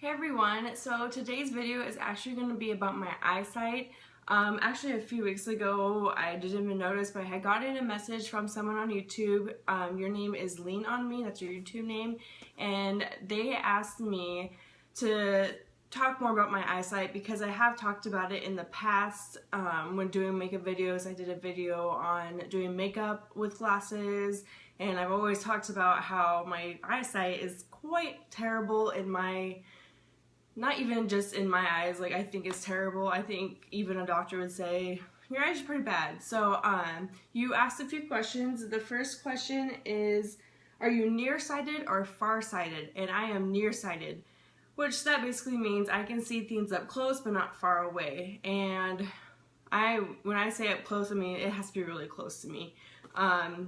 Hey everyone, so today's video is actually going to be about my eyesight. Actually a few weeks ago, I didn't even notice, but I had gotten a message from someone on YouTube. Your name is Lean On Me, that's your YouTube name, and they asked me to talk more about my eyesight because I have talked about it in the past when doing makeup videos. I did a video on doing makeup with glasses, and I've always talked about how my eyesight is quite terrible in my, not even just in my eyes, like I think it's terrible. I think even a doctor would say, your eyes are pretty bad. So you asked a few questions. The first question is, are you nearsighted or farsighted? And I am nearsighted, which that basically means I can see things up close but not far away. And when I say up close, I mean it has to be really close to me.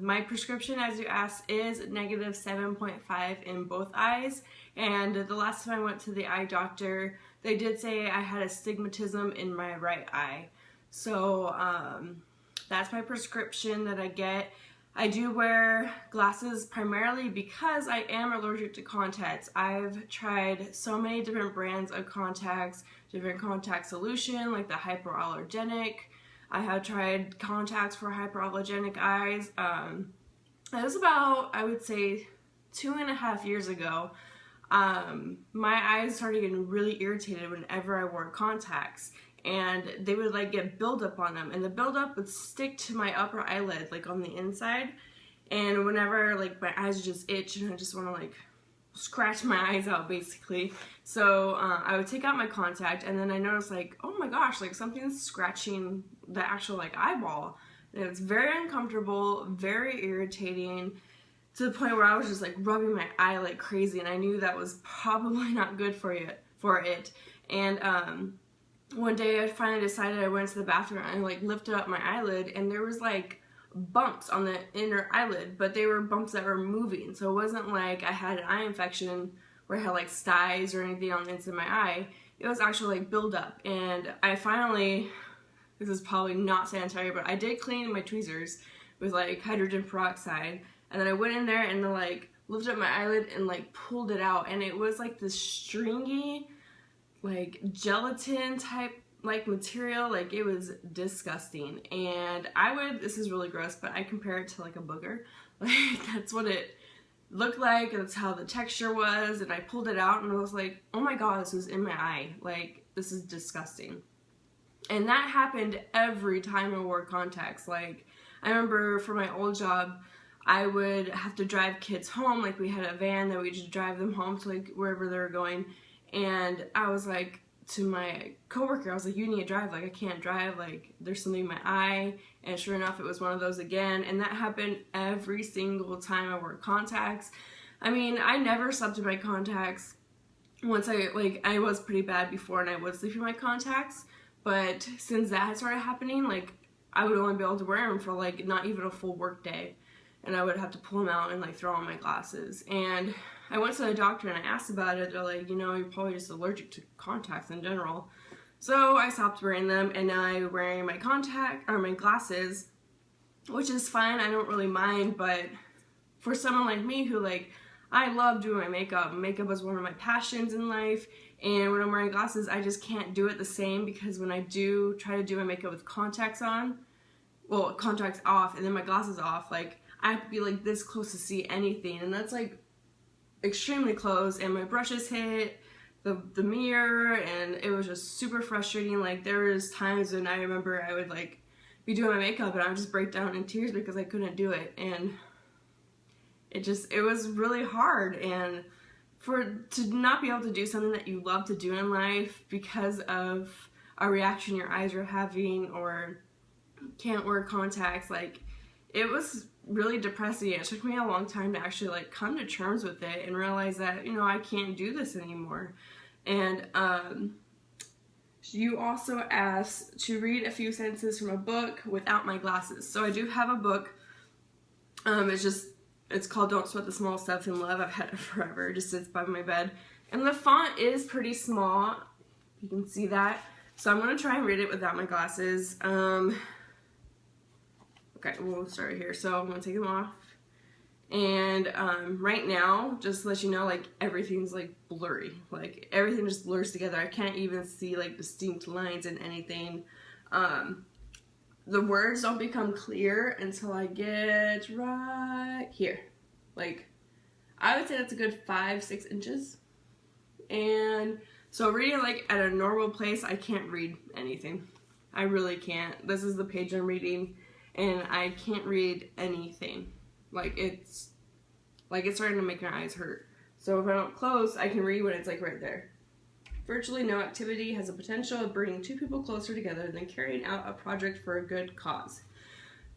My prescription, as you asked, is -7.5 in both eyes, and the last time I went to the eye doctor, they did say I had astigmatism in my right eye. So that's my prescription that I get. I do wear glasses primarily because I am allergic to contacts. I've tried so many different brands of contacts, different contact solution like the hypoallergenic. I have tried contacts for hyperallergenic eyes. It was about, I would say, 2.5 years ago. My eyes started getting really irritated whenever I wore contacts, and they would like get buildup on them, and the buildup would stick to my upper eyelid, like on the inside. And whenever like my eyes would just itch, and I just want to like scratch my eyes out basically. So I would take out my contact, and then I noticed like, oh my gosh, like something's scratching the actual like eyeball, and it's very uncomfortable, very irritating, to the point where I was just like rubbing my eye like crazy, and I knew that was probably not good for it. And one day I finally decided, I went to the bathroom and I like lifted up my eyelid, and there was like bumps on the inner eyelid, but they were bumps that were moving, so it wasn't like I had an eye infection where I had like styes or anything on the inside of my eye. It was actually like buildup, and I finally, this is probably not sanitary, but I did clean my tweezers with like hydrogen peroxide, and then I went in there and then like lifted up my eyelid and like pulled it out, and it was like this stringy like gelatin type like material. Like it was disgusting, and this is really gross, but I compare it to like a booger. Like that's what it looked like, and that's how the texture was, and I pulled it out and I was like, oh my god, this was in my eye, like this is disgusting. And that happened every time I wore contacts. Like I remember for my old job, I would have to drive kids home. Like we had a van that we just drive them home to like wherever they were going, and I was like to my coworker, I was like, you need to drive, like I can't drive, like there's something in my eye. And sure enough, it was one of those again, and that happened every single time I wore contacts. I mean, I never slept in my contacts. Once I was pretty bad before, and I would sleep in my contacts, but since that had started happening, like I would only be able to wear them for like not even a full work day, and I would have to pull them out and like throw on my glasses. And I went to the doctor and I asked about it. They're like, you know, you're probably just allergic to contacts in general. So I stopped wearing them, and now I'm wearing my my glasses, which is fine. I don't really mind, but for someone like me who like, I love doing my makeup. Makeup is one of my passions in life, and when I'm wearing glasses, I just can't do it the same, because when I do try to do my makeup with contacts on, well, contacts off and then my glasses off, like I have to be like this close to see anything, and that's like extremely close, and my brushes hit the mirror, and it was just super frustrating. Like there was times when I remember I would like be doing my makeup and I would just break down in tears because I couldn't do it, and it was really hard. And to not be able to do something that you love to do in life because of a reaction your eyes are having, or can't wear contacts, like it was really depressing. It took me a long time to actually like come to terms with it and realize that, you know, I can't do this anymore. And you also asked to read a few sentences from a book without my glasses. So I do have a book. It's called Don't Sweat the Small Stuff in Love. I've had it forever. It just sits by my bed, and the font is pretty small. You can see that. So I'm gonna try and read it without my glasses. Okay, we'll start here. So I'm gonna take them off, And right now, just to let you know, like everything's like blurry. Like everything just blurs together. I can't even see like distinct lines in anything. The words don't become clear until I get right here. Like, I would say that's a good 5-6 inches. And so reading like at a normal place, I can't read anything. I really can't. This is the page I'm reading, and I can't read anything. Like it's starting to make my eyes hurt. So if I don't close, I can read when it's like right there. Virtually no activity has the potential of bringing two people closer together than carrying out a project for a good cause.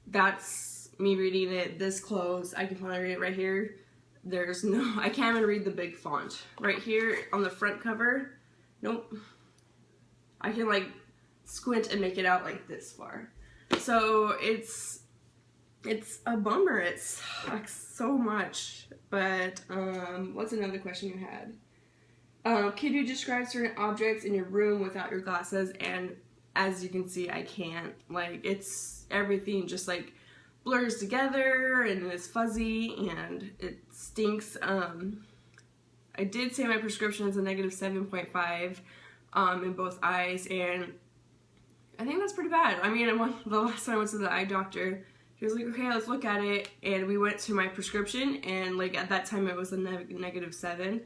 That's me reading it this close. I can finally read it right here. There's no, I can't even read the big font. Right here on the front cover, nope. I can like squint and make it out like this far. So it's a bummer. It sucks so much. But what's another question you had? Could you describe certain objects in your room without your glasses? And as you can see, I can't. Like it's everything just like blurs together and it's fuzzy and it stinks. I did say my prescription is a -7.5 in both eyes, and I think that's pretty bad. I mean, the last time I went to the eye doctor, he was like, okay, let's look at it, and we went to my prescription, and like at that time it was a -7,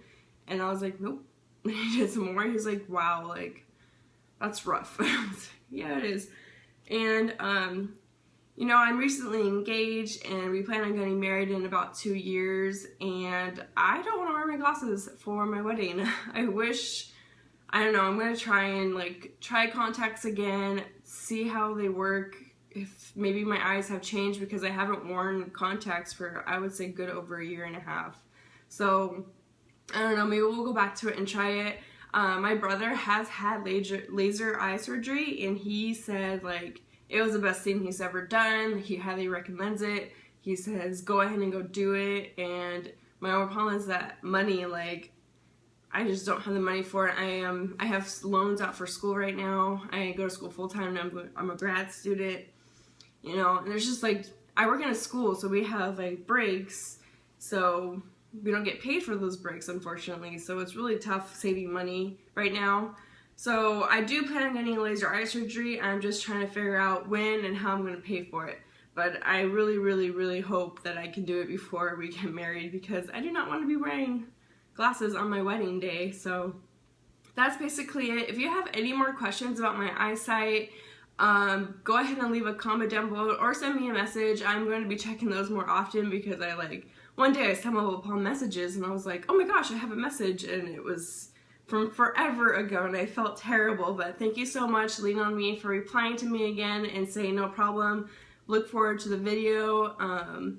and I was like, nope. And he did some more. He was like, wow, like that's rough. Yeah, it is. And you know, I'm recently engaged, and we plan on getting married in about 2 years, and I don't want to wear my glasses for my wedding. I wish, I don't know, I'm going to try and like try contacts again, see how they work, if maybe my eyes have changed, because I haven't worn contacts for, I would say, good over 1.5 years. So, I don't know, maybe we'll go back to it and try it. My brother has had laser eye surgery, and he said like it was the best thing he's ever done. He highly recommends it. He says go ahead and go do it. And my only problem is that money, like I just don't have the money for it. I have loans out for school right now. I go to school full time, and I'm a grad student, you know, and there's just like, I work in a school, so we have like breaks, so we don't get paid for those breaks, unfortunately. So it's really tough saving money right now. So I do plan on getting laser eye surgery. I'm just trying to figure out when and how I'm going to pay for it. But I really, really, really hope that I can do it before we get married, because I do not want to be wearing glasses on my wedding day. So that's basically it. If you have any more questions about my eyesight, go ahead and leave a comment down below or send me a message. I'm going to be checking those more often, because I like, one day I stumbled upon messages and I was like, oh my gosh, I have a message, and it was from forever ago, and I felt terrible. But thank you so much, Lean On Me, for replying to me again and saying no problem. Look forward to the video.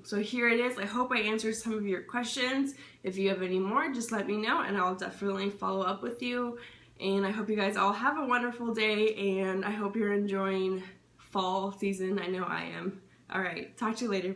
So here it is. I hope I answered some of your questions. If you have any more, just let me know, and I'll definitely follow up with you. And I hope you guys all have a wonderful day, and I hope you're enjoying fall season. I know I am. All right, talk to you later.